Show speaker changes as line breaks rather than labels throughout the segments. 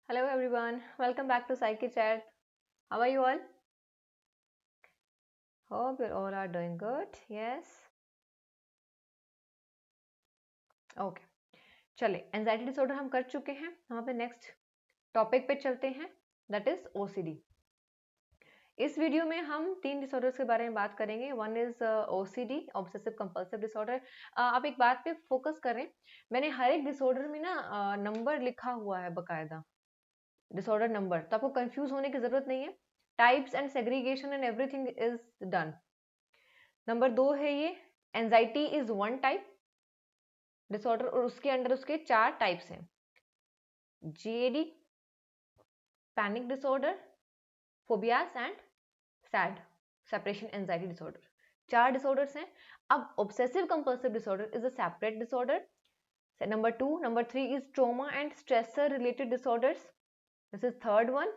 Hello everyone, welcome back to Psyche Chat. How are you all? Hope you all are doing good. Yes. Okay. चले anxiety disorder हम कर चुके हैं. हम अपने नेक्स्ट टॉपिक पे चलते हैं. That is OCD. इस वीडियो में हम 3 डिसऑर्डर्स के बारे में बात करेंगे. One is OCD, obsessive compulsive disorder. आप एक बात पे फोकस करें. मैंने हर एक डिसऑर्डर में ना नंबर लिखा हुआ है बकायदा, डिसऑर्डर नंबर, तो आपको कंफ्यूज होने की जरूरत नहीं है. Types and segregation and everything is done. Number 2 है ये, anxiety is one type disorder और उसके अंडर उसके 4 टाइप्स हैं. GAD, panic disorder, phobias and sad separation anxiety disorder. 4 disorders हैं. अब obsessive compulsive disorder is a separate disorder. Number 2, number 3 is trauma and stressor related disorders. This is third one.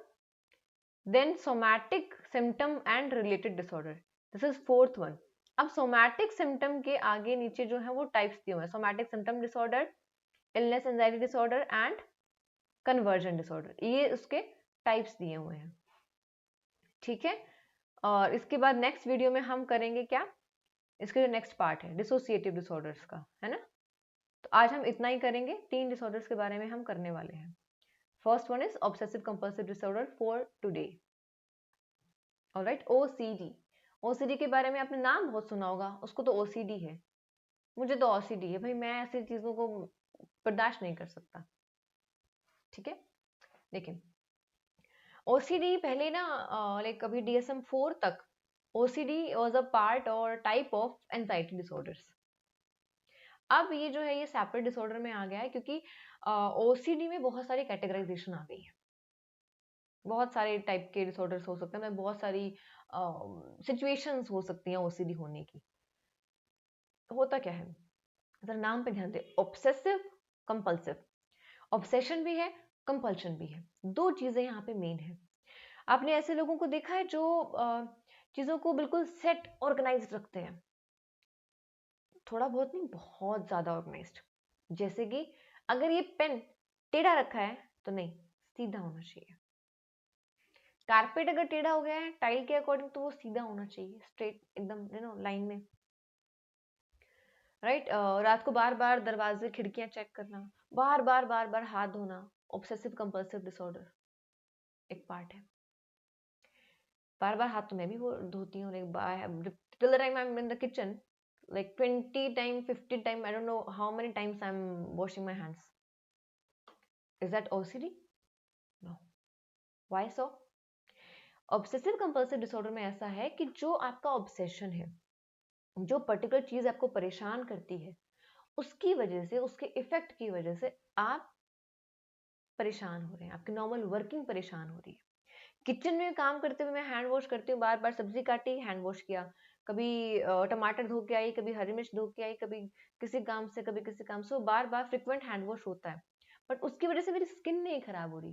Then somatic symptom and related disorder. This is fourth one. अब somatic symptom के आगे नीचे जो है वो types दिए हुए हैं. Somatic symptom disorder, illness anxiety disorder and conversion disorder. ये उसके टाइप्स दिए हुए हैं. ठीक है. और इसके बाद नेक्स्ट वीडियो में हम करेंगे क्या, इसके जो नेक्स्ट पार्ट है डिसोसिएटिव डिसऑर्डर्स का, है ना. तो आज हम इतना ही करेंगे. 3 डिसऑर्डर्स के बारे में हम करने वाले हैं. First one is obsessive compulsive disorder for today. Alright. OCD. OCD के बारे में आपने नाम बहुत सुना होगा. उसको तो ओसीडी है, मुझे तो ओसीडी है भाई. मैं ऐसी चीजों को बर्दाश्त नहीं कर सकता. ठीक है. लेकिन ओसीडी पहले ना लाइक अभी DSM-4 तक ओसीडी वाज अ पार्ट और टाइप ऑफ एंजाइटी डिसऑर्डर्स. अब ये जो है ये सेपरेट डिसऑर्डर में आ गया है क्योंकि ओसीडी में बहुत सारी कैटेगराइजेशन आ गई है. बहुत सारे टाइप के डिसऑर्डर्स हो सकते हैं. मतलब बहुत सारी सिचुएशंस हो सकती हैं ओसीडी होने की. होता क्या है, जरा नाम पे ध्यान दे. Obsessive compulsive. ऑब्सेशन भी है, कंपल्शन भी है. दो चीजें यहाँ पे मेन है. आपने ऐसे लोगों को देखा है जो चीजों को बिल्कुल सेट ऑर्गेनाइज रखते हैं. थोड़ा बहुत नहीं, बहुत ज्यादा ऑर्गेनाइज्ड. जैसे कि अगर ये पेन टेढ़ा रखा है तो नहीं, सीधा होना चाहिए. कारपेट अगर टेढ़ा हो गया है टाइल के अकॉर्डिंग तो वो सीधा होना चाहिए, स्ट्रेट एकदम लाइन में. राइट. रात को बार बार दरवाजे खिड़कियां चेक करना, बार बार बार बार हाथ धोना, ऑब्सेसिव कंपल्सिव डिसऑर्डर एक पार्ट है. बार बार हाथ तो मैं भी धोती हूँ. Till the time I am in the kitchen, like 20 time 50 time, I don't know how many times I'm washing my hands. Is that OCD? No. Why so? Obsessive compulsive disorder में ऐसा है कि जो आपका ऑब्सेशन है, जो particular चीज आपको परेशान करती है, उसकी वजह से, उसके इफेक्ट की वजह से आप परेशान हो रहे हैं. आपकी नॉर्मल वर्किंग परेशान हो रही है. किचन में काम करते हुए मैं हैंड वॉश करती हूँ, बार बार सब्जी काटी हैंड वॉश किया, कभी टमाटर धो के आई, कभी हरी मिर्च धो के आई, कभी किसी काम से कभी किसी काम से, बार बार फ्रिक्वेंट हैंड वॉश होता है. बट उसकी वजह से मेरी स्किन नहीं खराब हो रही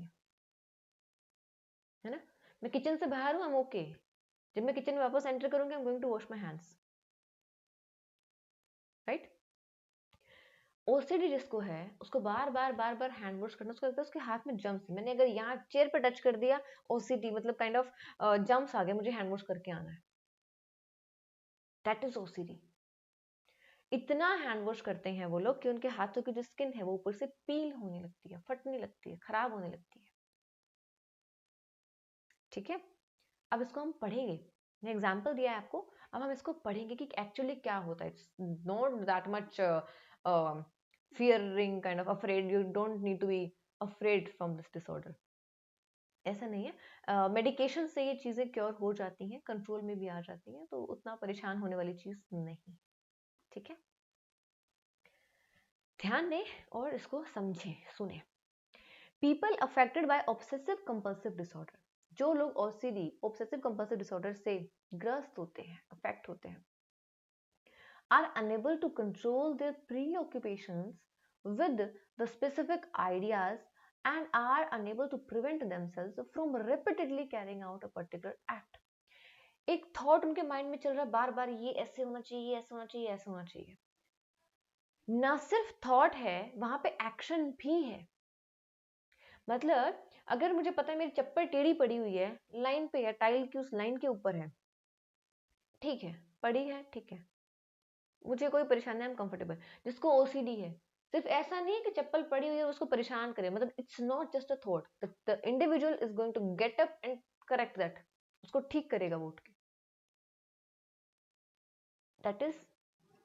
है ना. मैं किचन से बाहर हूँ, आई एम ओके. जब मैं किचन में वापस एंटर करूंगी, I am going to wash my hands. Right. OCD जिसको है उसको बार बार बार बार हैंड वॉश करना, उसको लगता है उसके हाथ में जम्स. मैंने अगर यहाँ चेयर पे टच कर दिया, ओसीडी मतलब काइंड ऑफ जम्स आ गया, मुझे हैंड वॉश करके आना है. That is OCD. इतना हैंड वॉश करते हैं वो लोग कि उनके हाथों की जो स्किन है वो ऊपर से पील होने लगती है, फटने लगती है, खराब होने लगती है. ठीक है. अब इसको हम पढ़ेंगे. मैंने एग्जाम्पल दिया है आपको. अब हम इसको पढ़ेंगे कि एक्चुअली क्या होता है. It's not that much fearing, kind of afraid. You don't need to be afraid from this disorder. ऐसा नहीं है. मेडिकेशन से ये चीजें क्योर हो जाती हैं, कंट्रोल में भी आ जाती हैं, तो उतना परेशान होने वाली चीज नहीं. ठीक है. ध्यान दें और इसको समझें, सुने. People affected by obsessive compulsive disorder, जो लोग ओसीडी, ऑब्सेसिव कंपल्सिव डिसऑर्डर से ग्रस्त होते हैं, अफेक्ट होते हैं, are unable to control their preoccupations with the specific ideas and are unable to prevent themselves from repeatedly carrying out a particular act. एक thought उनके माइंड में चल रहा है बार बार, ये ऐसे होना चाहिए, ऐसे होना चाहिए, ऐसे होना चाहिए. ना सिर्फ थॉट है, वहां पे एक्शन भी है. मतलब अगर मुझे पता है मेरी चप्पल टेढ़ी पड़ी हुई है, लाइन पे है, टाइल की उस लाइन के ऊपर है, ठीक है, पड़ी है, ठीक है, मुझे कोई परेशानी, आई एम कंफर्टेबल। जिसको ओसीडी है, सिर्फ ऐसा नहीं है कि चप्पल पड़ी हुई है उसको परेशान करे, मतलब it's not just a thought, the individual is going to get up and correct that, उसको ठीक करेगा वो उठ के। That is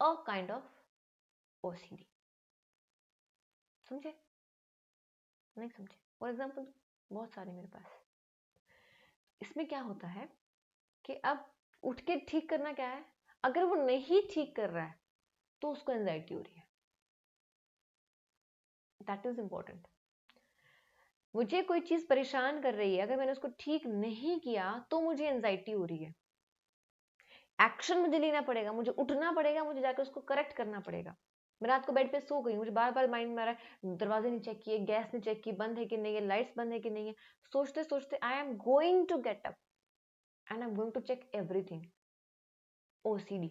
a kind of OCD. समझे? नहीं समझे? फॉर एग्जाम्पल बहुत सारे मेरे पास। इसमें क्या होता है कि अब उठ के ठीक करना क्या है, अगर वो नहीं ठीक कर रहा है तो उसको एंजाइटी हो रही है। That is important. मुझे कोई चीज परेशान कर रही है, अगर मैंने उसको ठीक नहीं किया तो मुझे एंजाइटी हो रही है। एक्शन मुझे लेना पड़ेगा, मुझे उठना पड़ेगा, मुझे जाकर उसको करेक्ट करना पड़ेगा। मैं रात को बेड पे सो गई, मुझे बार बार माइंड में आ रहा है दरवाजे नहीं चेक किए, गैस नहीं चेक की, बंद है कि नहीं है, लाइट्स बंद है कि नहीं है, सोचते सोचते I am going to get up and I am going to check everything. OCD.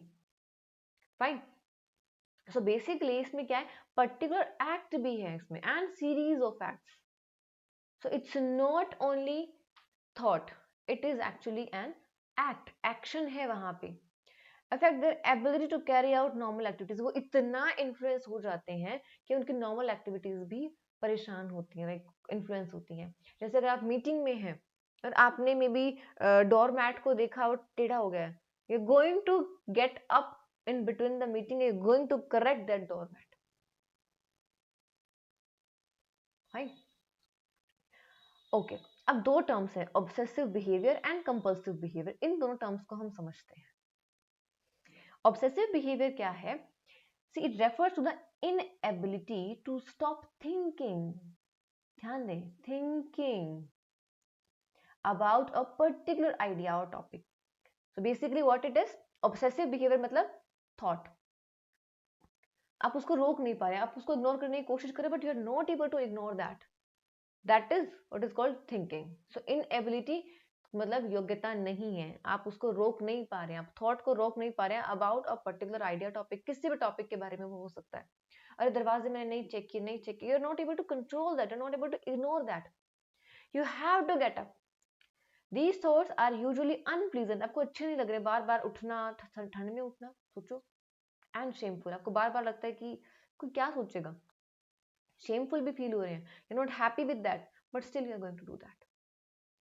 Fine. So basically इसमें क्या है, पर्टिकुलर एक्ट भी है इसमें and series of acts. So it's not only thought, it is actually an act, action है वहां पे। Affect their ability to carry out normal activities, वो इतना इन्फ्लुएंस हो जाते हैं कि उनकी नॉर्मल एक्टिविटीज भी परेशान होती हैं, लाइक इन्फ्लुएंस होती हैं। जैसे अगर आप मीटिंग में हैं और आपने मे बी डोर मैट को देखा और टेढ़ा हो गया है, you are going to get up in between the meeting, you are going to correct that door mat. Right? Okay, अब दो टर्म्स है, obsessive behaviour and compulsive behaviour. इन दोनों टर्म्स को हम समझते हैं। ऑब्सेसिव बिहेवियर क्या है? See, it refers to the inability to stop thinking. ध्यान दें, thinking about a particular idea or topic. So basically what it is, obsessive behavior मतलब thought. आप उसको रोक नहीं पा रहे, आप उसको इग्नोर करने की कोशिश करें, but you are not able to ignore that. That is what is called thinking. So inability मतलब योग्यता नहीं है, आप उसको रोक नहीं पा रहे हैं, आप थॉट को रोक नहीं पा रहे हैं about a particular idea topic, किसी भी टॉपिक के बारे में वो हो सकता है। अरे दरवाजे मैंने नहीं चेक किए, नहीं चेक किए, you are not able to control that, you are not able to ignore that, you have to get up. These thoughts are usually unpleasant, आपको अच्छे नहीं लग रहे, बार बार उठना, ठंड में उठना, सोचो, एंड शेमफुल, आपको बार बार लगता है कि कोई क्या सोचेगा, शेमफुल भी फील हो रहे हैं, you not happy with that, but still you are going to do that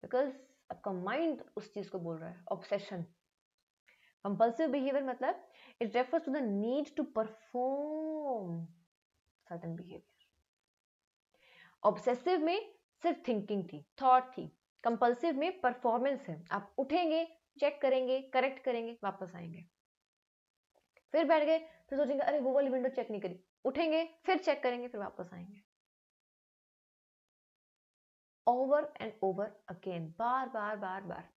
because आपका माइंड उस चीज को बोल रहा है, ऑब्सेशन। कंपल्सिव बिहेवियर मतलब it refers to the need to perform certain behaviour. Obsessive में सिर्फ थिंकिंग थी, थॉट थी। कंपल्सिव में परफॉर्मेंस है, आप उठेंगे, चेक करेंगे, करेक्ट करेंगे, वापस आएंगे, फिर बैठ गए, फिर सोचेंगे अरे वो वाली विंडो चेक नहीं करी, उठेंगे, फिर चेक करेंगे, फिर वापस आएंगे। ओवर एंड ओवर अगेन, बार बार बार बार।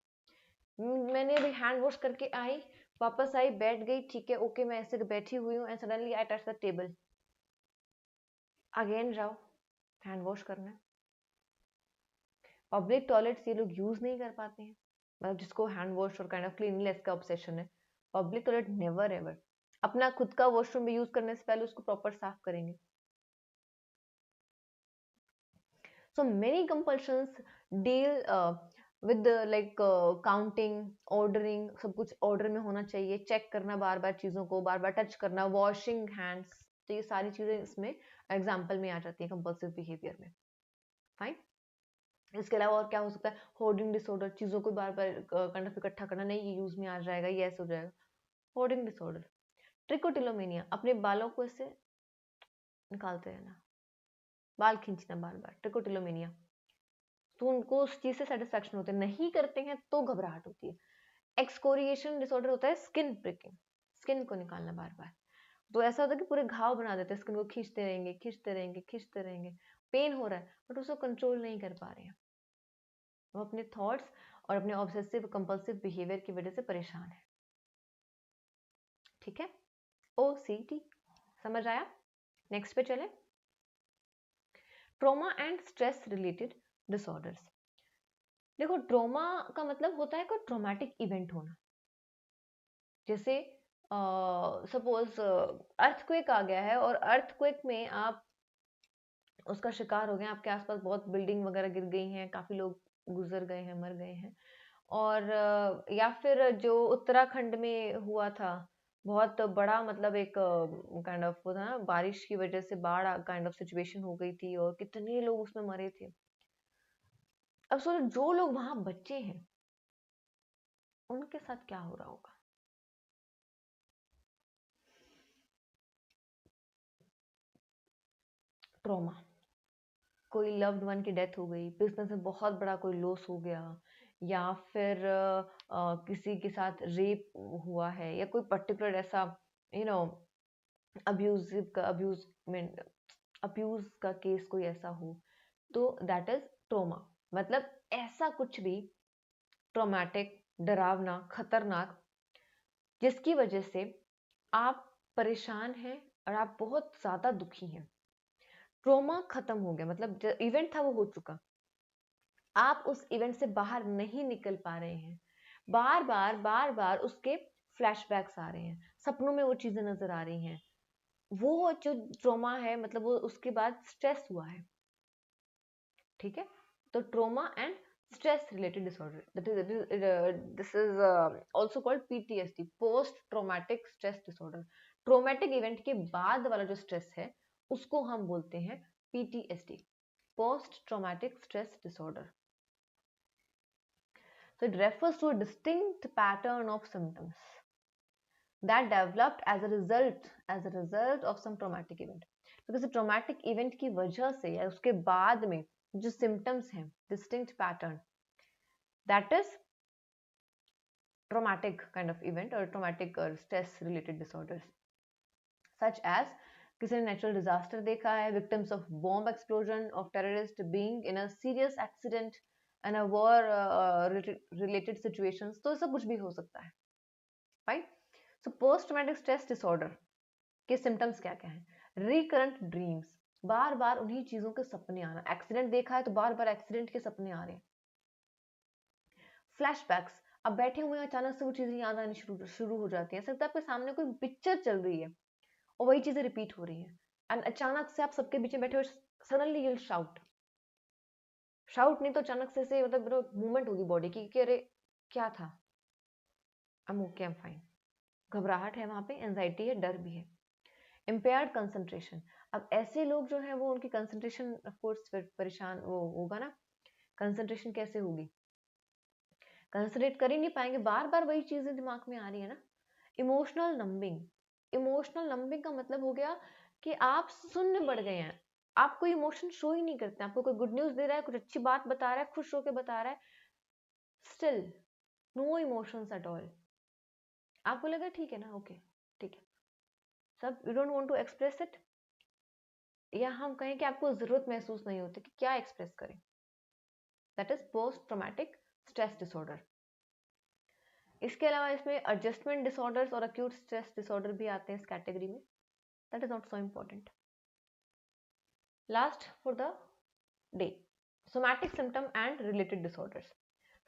मैंने अभी हैंड वॉश करके आई, वापस आई, बैठ गई, ठीक है, ओके, मैं ऐसे बैठी हुई हूँ, and suddenly I touch the table, again जाओ हैंड वॉश करना। पब्लिक टॉयलेट्स ये लोग यूज नहीं कर पाते हैं, मतलब जिसको हैंड वॉश और काइंड ऑफ क्लीनलीनेस का ऑब्सेशन है, पब्लिक टॉयलेट नेवर एवर, अपना खुद का वॉशरूम भी यूज करने से पहले उसको प्रॉपर साफ करेंगे। So many compulsions deal with like counting, ordering, सब कुछ ऑर्डर में होना चाहिए, चेक करना बार बार चीजों को, बार बार टच करना, वॉशिंग हैंड्स, तो ये सारी चीजें इसमें एग्जाम्पल में आ जाती है कंपल्सिव बिहेवियर में। फाइन। इसके अलावा और क्या हो सकता है, होर्डिंग डिसऑर्डर, चीजों को बार बार काइंड ऑफ इकट्ठा करना, नहीं ये यूज में आ जाएगा, ये ऐसे हो जाएगा, होर्डिंग डिसऑर्डर। ट्रिकोटिलोमेनिया, अपने बालों को ऐसे निकालते रहना, बाल खींचना बार बार, ट्रिकोटिलोमेनिया। तो उनको उस चीज से सेटिस्फेक्शन होते है, नहीं करते हैं तो घबराहट होती है। एक्सकोरिएशन डिसऑर्डर होता है स्किन प्रिकिंग, स्किन को निकालना बार बार, तो ऐसा होता है कि पूरे घाव बना देते हैं, स्किन को खींचते रहेंगे, खींचते रहेंगे, खींचते रहेंगे, पेन हो रहा है बट उसको कंट्रोल नहीं कर पा रहे हैं, वो अपने थॉट्स और अपने ऑब्सेसिव कंपल्सिव बिहेवियर की वजह से परेशान है। ठीक है, OCD समझ आया? नेक्स्ट पे चले, trauma and stress related disorders. देखो, ट्रॉमा का मतलब होता है कोई ट्रॉमेटिक इवेंट होना, जैसे सपोज अर्थक्वेक आ गया है और अर्थक्वेक में आप उसका शिकार हो गए, आपके आसपास बहुत बिल्डिंग वगैरह गिर गई हैं, काफ़ी लोग गुजर गए हैं, मर गए हैं। और या फिर जो उत्तराखंड में हुआ था, बहुत बड़ा मतलब एक काइंड ऑफ वो था ना, बारिश की वजह से बाढ़ काइंड ऑफ सिचुएशन हो गई थी और कितने लोग उसमें मरे थे। अब सोचो जो लोग वहां बच्चे हैं उनके साथ क्या हो रहा होगा। ट्रॉमा, कोई लव्ड वन की डेथ हो गई, बिजनेस में बहुत बड़ा कोई लॉस हो गया, या फिर किसी के साथ रेप हुआ है, या कोई पर्टिकुलर ऐसा यू नो अब्यूजिव का अब्यूज का केस कोई ऐसा हो, तो दैट इज ट्रोमा। मतलब ऐसा कुछ भी ट्रोमैटिक, डरावना, खतरनाक, जिसकी वजह से आप परेशान हैं और आप बहुत ज्यादा दुखी हैं। ट्रोमा खत्म हो गया, मतलब जो इवेंट था वो हो चुका, आप उस इवेंट से बाहर नहीं निकल पा रहे हैं, बार बार उसके फ्लैशबैक्स आ रहे हैं, सपनों में वो चीजें नजर आ रही हैं। वो जो ट्रोमा है, मतलब वो उसके बाद स्ट्रेस हुआ है। ठीक है, तो trauma and stress related disorder, this is also called PTSD, post traumatic stress disorder. Traumatic event के बाद वाला जो स्ट्रेस है उसको हम बोलते हैं PTSD, post traumatic stress disorder. So it refers to a distinct pattern of symptoms that developed as a result of some traumatic event. तो किसी traumatic event की वजह से या उसके बाद में जो symptoms हैं, distinct pattern, that is traumatic kind of event or traumatic or stress related disorders, such as किसी ने नेचुरल डिजास्टर देखा है, victims of bomb explosion, of terrorist being in a serious accident and a war related situations, तो ऐसा कुछ भी हो सकता है। Fine. So post traumatic stress disorder के सिम्टम्स क्या क्या हैं? रिकरेंट ड्रीम्स, बार बार उन्हीं चीजों के सपने आना, एक्सीडेंट देखा है तो बार बार एक्सीडेंट के सपने आ रहे हैं। फ्लैशबैक्स, अब बैठे हुए अचानक से वो चीजें याद आनी शुरू हो जाती हैं, लगता है आपके सामने कोई पिक्चर चल रही है और वही चीजें रिपीट हो रही हैं, एंड अचानक से आप सबके बीच में बैठे हुए सडनली यू शाउट, शाउट नहीं तो अचानक से मतलब मूवमेंट होगी बॉडी की कि अरे क्या था, I am okay, I am fine. घबराहट है वहां पे, एंजाइटी है, डर भी है। इम्पेयर्ड कंसंट्रेशन, अब ऐसे लोग जो है वो उनकी कंसंट्रेशन ऑफ कोर्स परेशान वो होगा ना, कंसंट्रेशन कैसे होगी, कंसंट्रेट कर ही नहीं पाएंगे, बार बार वही चीजें दिमाग में आ रही है ना। इमोशनल नंबिंग, इमोशनल नंबिंग का मतलब हो गया कि आप शून्य बढ़ गए हैं, आप कोई इमोशन शो ही नहीं करते, आपको कोई गुड न्यूज दे रहा है, कुछ अच्छी बात बता रहा है, खुश होकर बता रहा है, still no emotions at all. आपको लगा ठीक है ना, ओके ठीक है, सब you don't want to express it, या हम कहें कि आपको जरूरत महसूस नहीं होती कि क्या एक्सप्रेस करें, that is post traumatic stress disorder. इसके अलावा इसमें एडजस्टमेंट डिसऑर्डर्स और अक्यूट स्ट्रेस डिसऑर्डर भी आते हैं इस कैटेगरी में, that is not so important. Last for the day, somatic symptom and related disorders.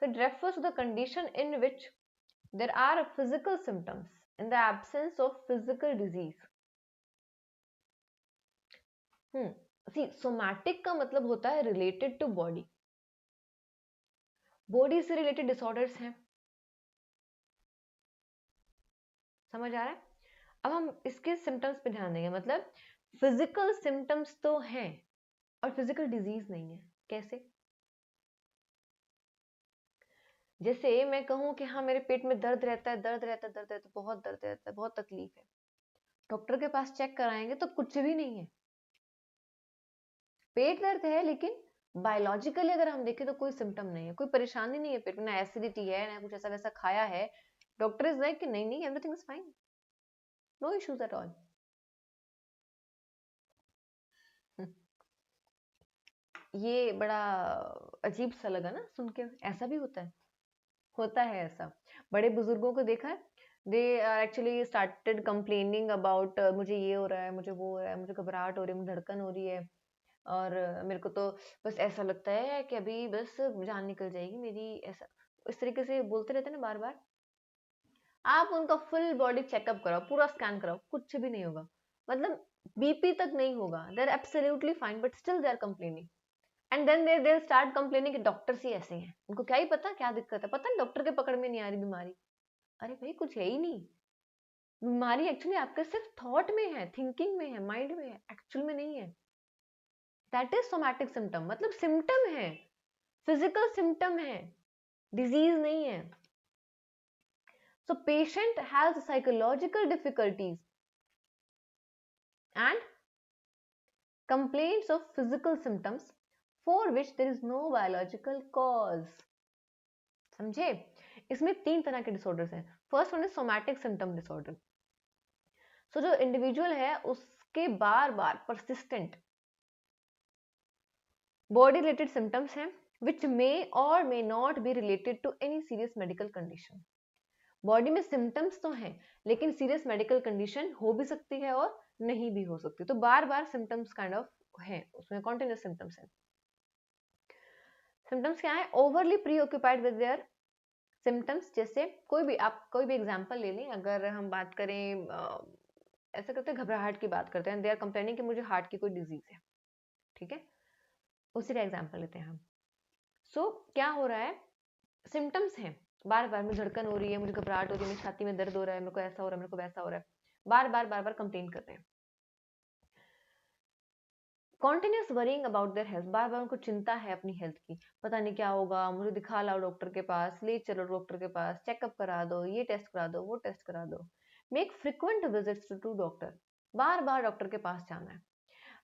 So it refers to the condition in which there are physical symptoms in the absence of physical disease. See, somatic का मतलब होता है related to body, body से related disorders हैं, समझ आ रहा है। अब हम इसके सिम्टम्स पे ध्यान देंगे, मतलब फिजिकल सिम्टम्स तो हैं और फिजिकल डिजीज नहीं है। कैसे? जैसे मैं कहूं कि हाँ मेरे पेट में दर्द रहता है, दर्द रहता है, दर्द रहता है, बहुत दर्द रहता है, बहुत तकलीफ है, डॉक्टर के पास चेक कराएंगे तो कुछ भी नहीं है, पेट दर्द है, लेकिन बायोलॉजिकली अगर हम देखें तो कोई सिम्टम नहीं है, कोई परेशानी नहीं है पेट में, ना एसिडिटी है, ना कुछ ऐसा वैसा खाया है, डॉक्टर इज लाइक कि नहीं नहीं everything is fine, no issues at all. ये बड़ा अजीब सा लगा ना सुन के, ऐसा भी होता है ऐसा। बड़े बुजुर्गों को देखा है, they are actually started complaining about मुझे ये हो रहा है, मुझे वो हो रहा है, मुझे घबराहट हो रही है, मुझे धड़कन हो रही है, और मेरे को तो बस ऐसा लगता है कि अभी बस जान निकल जाएगी मेरी, ऐसा इस तरीके से बोलते रहते हैं ना बार बार। आप उनका फुल बॉडी चेकअप कराओ, पूरा स्कैन कराओ, कुछ भी नहीं होगा, मतलब बीपी तक नहीं होगा, they are absolutely fine, but still they are complaining. And then they start complaining कि डॉक्टर ही ऐसे हैं, उनको क्या ही पता क्या दिक्कत है, पता नहीं डॉक्टर के पकड़ में नहीं आ रही बीमारी। अरे भाई कुछ है ही नहीं, बीमारी एक्चुअली आपके सिर्फ थॉट में है, थिंकिंग में है, माइंड में है, एक्चुअल में नहीं है। दैट इज सोमैटिक सिम्टम, मतलब सिम्टम है, फिजिकल सिम्टम है, डिजीज नहीं है। So patient has psychological difficulties and complaints of physical symptoms for which there is no biological cause। समझे? इसमें 3 तरह के डिसऑर्डर्स हैं। First one is somatic symptom disorder. So जो इंडिविजुअल है उसके बार बार परसिस्टेंट बॉडी रिलेटेड सिम्टम्स हैं which may or may not be related to any serious medical condition। Body में सिम्टम्स तो हैं लेकिन सीरियस मेडिकल कंडीशन हो भी सकती है और नहीं भी हो सकती, तो बार बार सिम्टम्स काइंड ऑफ हैं, उसमें कॉन्टिन्यूस सिम्टम्स हैं। सिम्टम्स क्या है? Overly pre occupied with their symptoms. जैसे आप कोई भी एग्जांपल ले लें, अगर हम बात करें ऐसा करते हैं, घबराहट की बात करते हैं, दे आर कंप्लेनिंग कि मुझे हार्ट की कोई डिजीज है, ठीक है, उसी का एग्जांपल लेते हैं हम। सो क्या हो रहा है, सिम्टम्स हैं, बार बार मुझे धड़कन हो रही है, मुझे घबराहट हो रही है, मेरी छाती में दर्द हो रहा है, मेरे को ऐसा हो रहा है, मेरे को वैसा हो रहा है, बार बार कंप्लेन करते हैं। Continuous worrying about their health, बार बार उनको चिंता है अपनी हेल्थ की, पता नहीं क्या होगा, मुझे दिखा लाओ डॉक्टर के पास, ले चलो डॉक्टर के पास, चेकअप करा दो, ये टेस्ट करा दो, वो टेस्ट करा दो। Make frequent visits to doctor, बार बार डॉक्टर के पास जाना है।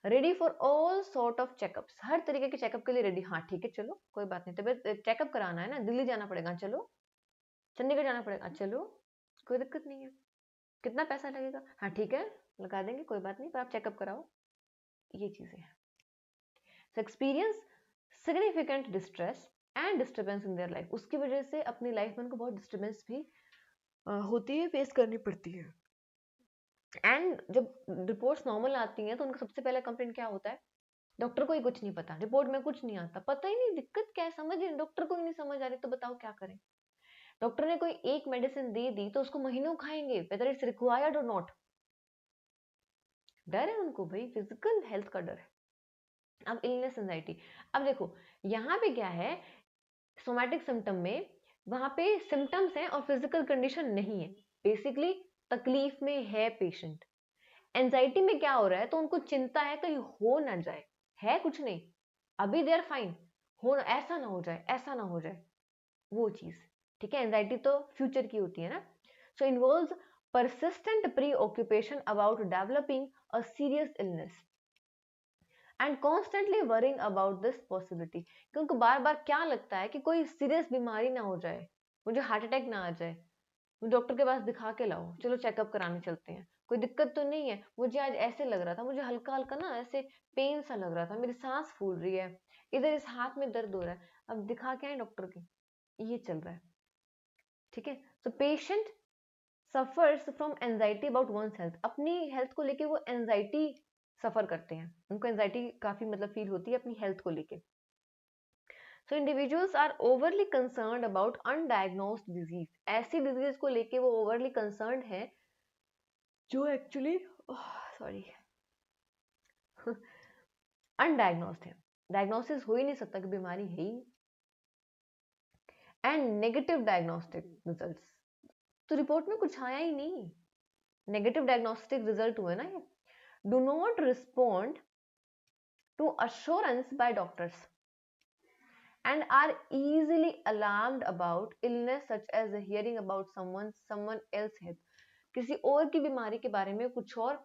Ready for all sort of checkups, हर तरीके के चेकअप के लिए रेडी। हाँ ठीक है चलो कोई बात नहीं, तबियत चेकअप कराना है ना, दिल्ली जाना पड़ेगा चलो, चंडीगढ़ जाना पड़ेगा चलो, कोई दिक्कत नहीं है, कितना पैसा लगेगा, हाँ ठीक है लगा देंगे कोई बात नहीं, पर आप चेकअप कराओ। ये चीजें हैं। Experience significant distress and disturbance in their life, उसकी वजह से अपनी लाइफ में उनको बहुत डिस्टर्बेंस भी होती है, फेस करनी पड़ती है। एंड जब रिपोर्ट्स नॉर्मल आती हैं तो उनका सबसे पहला कंप्लेंट क्या होता है, डॉक्टर को ही कुछ नहीं पता, रिपोर्ट में कुछ नहीं आता, पता ही नहीं दिक्कत क्या है, समझ नहीं, डॉक्टर को ही नहीं समझ आ रही, तो बताओ क्या करें। डॉक्टर ने कोई एक मेडिसिन दे दी तो उसको महीनों खाएंगे, वेदर इट्स रिक्वायर्ड और नॉट। डर है उनको भाई, फिजिकल हेल्थ का डर है। अब इलनेस एंजाइटी, अब देखो यहाँ पे क्या है, सोमैटिक सिम्टम में वहां पे सिम्टम्स हैं और फिजिकल कंडीशन नहीं है, बेसिकली तकलीफ में है पेशेंट। एंजाइटी में क्या हो रहा है, तो उनको चिंता है कहीं हो ना जाए, है कुछ नहीं, अभी दे आर फाइन, हो ऐसा ना हो जाए, ऐसा ना हो जाए, वो चीज, ठीक है। एंजाइटी तो फ्यूचर की होती है ना। सो involves persistent preoccupation about developing a serious illness and constantly worrying about this possibility, क्योंकि बार बार क्या लगता है कि कोई सीरियस बीमारी ना हो जाए, मुझे हार्ट अटैक ना आ जाए, डॉक्टर के पास दिखा के लाओ, चलो चेकअप कराने चलते हैं, कोई दिक्कत तो नहीं है, मुझे आज ऐसे लग रहा था, मुझे हल्का हल्का ना ऐसे पेन सा लग रहा था, मेरी सांस फूल रही है, इधर इस हाथ में दर्द हो रहा है, अब दिखा के आए डॉक्टर के, ये चल रहा है, ठीक है। So patient suffers from anxiety about one's health, अपनी हेल्थ को लेके वो एंजाइटी सफर करते हैं, उनको एंजाइटी काफी मतलब फील होती है अपनी हेल्थ को लेके। So individuals are overly concerned about undiagnosed disease, ऐसी डिजीज को लेके वो ओवरली कंसर्न्ड है जो एक्चुअली सॉरी अनडायग्नोस्ड है, डायग्नोसिस हो ही नहीं सकता कि बीमारी है ही। एंड नेगेटिव डायग्नोस्टिक रिजल्ट्स, तो रिपोर्ट में कुछ आया ही नहीं, नेगेटिव डायग्नोस्टिक रिजल्ट हुए ना ये। Do not respond to assurance by doctors and are easily alarmed about illness such as hearing about someone else health, किसी और की बीमारी के बारे में कुछ और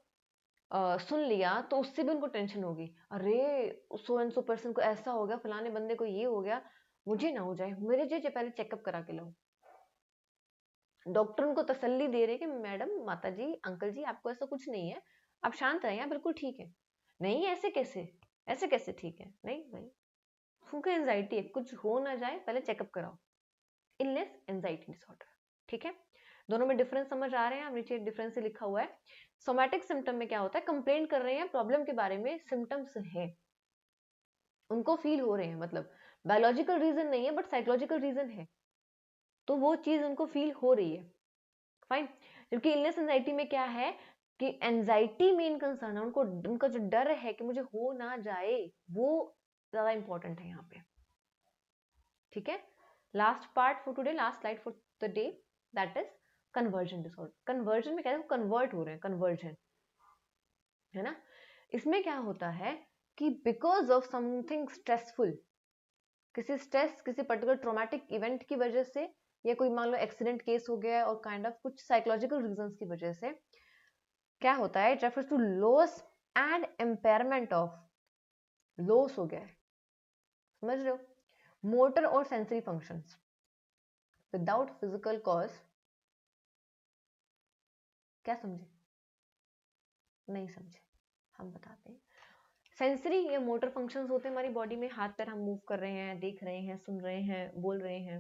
सुन लिया तो उससे भी उनको टेंशन होगी, अरे सो एंड सो पर्सन को ऐसा हो गया, फलाने बंदे को ये हो गया, मुझे ना हो जाए, मेरे जैसे पहले चेकअप करा के लाओ। डॉक्टर उनको तसल्ली दे रहे कि मैडम, माता जी, अंकल जी, आपको ऐसा कुछ नहीं है, आप शांत रहिए, बिल्कुल ठीक है। नहीं ऐसे कैसे ठीक है, नहीं भाई उनको एंजाइटी है, कुछ हो ना जाए पहले चेकअप कराओ। इलनेस एंजाइटी डिसऑर्डर, ठीक है। दोनों में डिफरेंस समझ आ रहे हैं, नीचे डिफरेंस से लिखा हुआ है। सोमैटिक सिम्टम में क्या होता है, कंप्लेन कर रहे हैं प्रॉब्लम के बारे में, सिम्टम्स हैं, उनको फील हो रहे हैं, मतलब बायोलॉजिकल रीजन नहीं है बट साइकोलॉजिकल रीजन है, तो वो चीज उनको फील हो रही है, फाइन। जबकि इलनेस एंजाइटी में क्या है, कि एंजाइटी मेन कंसर्न है उनको, उनका जो डर है कि मुझे हो ना जाए वो ज्यादा इंपॉर्टेंट है यहाँ पे। ठीक है, last part for today, last slide for the day, that is conversion disorder. Conversion में क्या है, कन्वर्ट हो रहे हैं, कन्वर्जन है ना। इसमें क्या होता है कि बिकॉज ऑफ समथिंग स्ट्रेसफुल, किसी स्ट्रेस, किसी पर्टिकुलर ट्रोमेटिक इवेंट की वजह से, या कोई मान लो एक्सीडेंट केस हो गया है और काइंड ऑफ कुछ साइकोलॉजिकल रीजंस की वजह से क्या होता है, it refers to loss and impairment of, loss हो गया है, समझ रहे हो, मोटर और sensory functions without physical cause. क्या समझे, नहीं समझे, हम बताते हैं। सेंसरी या मोटर फंक्शंस होते हैं हमारी बॉडी में, हाथ पैर हम मूव कर रहे हैं, देख रहे हैं, सुन रहे हैं, बोल रहे हैं,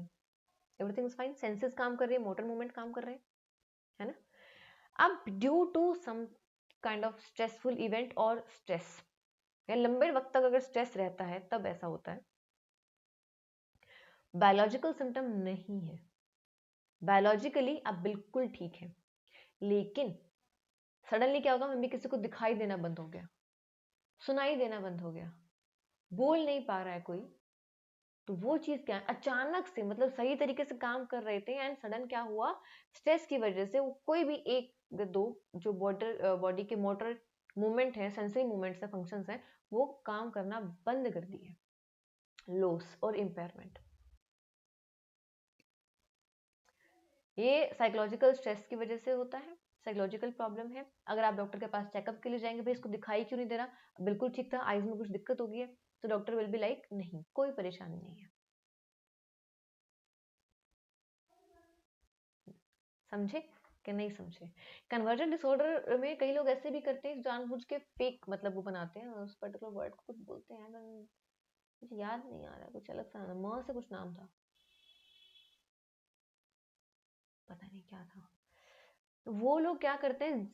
एवरीथिंग इज फाइन, सेंसेस काम कर रही है, मोटर मूवमेंट काम कर रहे हैं, है ना। अब due to some kind of stressful event और स्ट्रेस, या लंबे वक्त तक अगर स्ट्रेस रहता है तब ऐसा होता है। बायोलॉजिकल सिम्टम नहीं है, बायोलॉजिकली आप बिल्कुल ठीक है, लेकिन सडनली क्या होगा, मम्मी किसी को दिखाई देना बंद हो गया, सुनाई देना बंद हो गया, बोल नहीं पा रहा है कोई, तो वो चीज क्या है, अचानक से मतलब सही तरीके से काम कर रहे थे एंड सडन क्या हुआ, स्ट्रेस की वजह से वो कोई भी एक दो जो बॉडी के मोटर मूवमेंट है, सेंसरी मूवमेंट्स है, फंक्शंस है, वो काम करना बंद कर दिए, लॉस और इम्पेयरमेंट। ये साइकोलॉजिकल स्ट्रेस की वजह से होता है, साइकोलॉजिकल प्रॉब्लम है। अगर आप डॉक्टर के पास चेकअप के लिए जाएंगे, भाई इसको दिखाई क्यों नहीं दे रहा, बिल्कुल ठीक था, आईज में कुछ दिक्कत हो गई है, तो डॉक्टर विल बी लाइक नहीं, कोई परेशानी नहीं है। समझे कि नहीं समझे। कन्वर्जन डिसऑर्डर में कई लोग ऐसे भी करते हैं जानबूझ के फेक, मतलब वो बनाते हैं, उस पर्टिकुलर वर्ड को कुछ बोलते हैं, मुझे याद नहीं आ रहा, कुछ अलग सा म से कुछ नाम था, पता नहीं क्या था। तो वो लोग क्या करते हैं,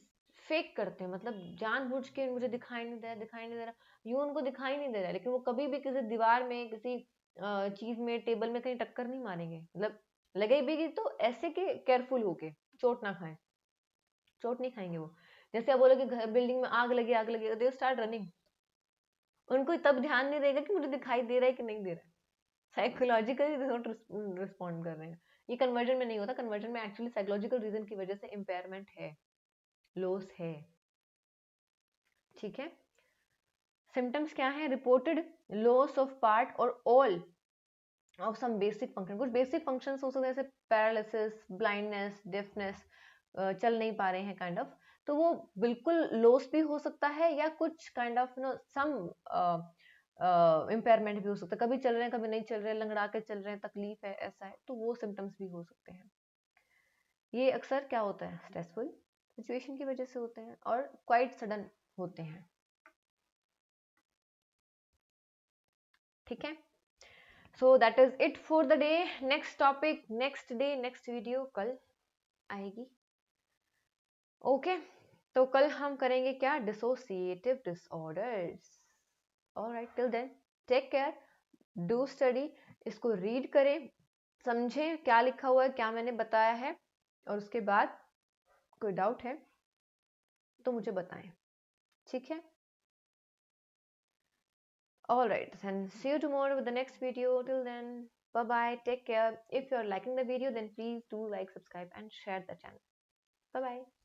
फेक करते हैं, मतलब जानबूझ के मुझे दिखाई नहीं दे रहा, दिखाई नहीं दे रहा, यूं उनको दिखाई नहीं दे रहा, लेकिन वो कभी भी किसी दीवार में, किसी चीज में, टेबल में कहीं टक्कर नहीं मारेंगे, मतलब लगे भी तो ऐसे के केयरफुल होके, चोट ना खाएं, चोट नहीं खाएंगे वो। जैसे आप बोलोगे घर बिल्डिंग में आग लगी, आग लगी, दे स्टार्ट रनिंग, उनको तब ध्यान नहीं रहेगा कि मुझे दिखाई दे रहा है कि नहीं दे रहा है, साइकोलॉजिकली रिस्पॉन्ड कर रहे हैं। ये कन्वर्जन में नहीं होता, कन्वर्जन में एक्चुअली साइकोलॉजिकल रीजन की वजह से इम्पेयरमेंट है, लॉस है। ठीक है, सिम्टम्स क्या है, रिपोर्टेड लॉस ऑफ पार्ट और all of some basic function, कुछ बेसिक फंक्शंस हो सकते हैं जैसे पैरालिसिस, ब्लाइंडनेस, डेफनेस, चल नहीं पा रहे हैं काइंड ऑफ, तो वो बिल्कुल लॉस भी हो सकता है, या कुछ काइंड ऑफ सम इम्पेयरमेंट भी हो सकता है, कभी चल रहे हैं कभी नहीं चल रहे हैं, लंगड़ा के चल रहे हैं, तकलीफ है, ऐसा है, तो वो सिम्टम्स भी हो सकते हैं। ये अक्सर क्या होता है, स्ट्रेसफुल सिचुएशन की वजह से होते हैं और क्वाइट सडन होते हैं। ठीक है, so that is it for the day. Next topic next day, next video कल आएगी। ओके, तो कल हम करेंगे क्या, dissociative disorders. Alright, till then take care, do study, इसको रीड करें, समझें क्या लिखा हुआ है, क्या मैंने बताया है, और उसके बाद कोई डाउट है तो मुझे बताएं, ठीक है। Alright, then see you tomorrow with the next video. Till then, bye bye, take care. If you're liking the video, then please do like, subscribe, and share the channel. Bye bye.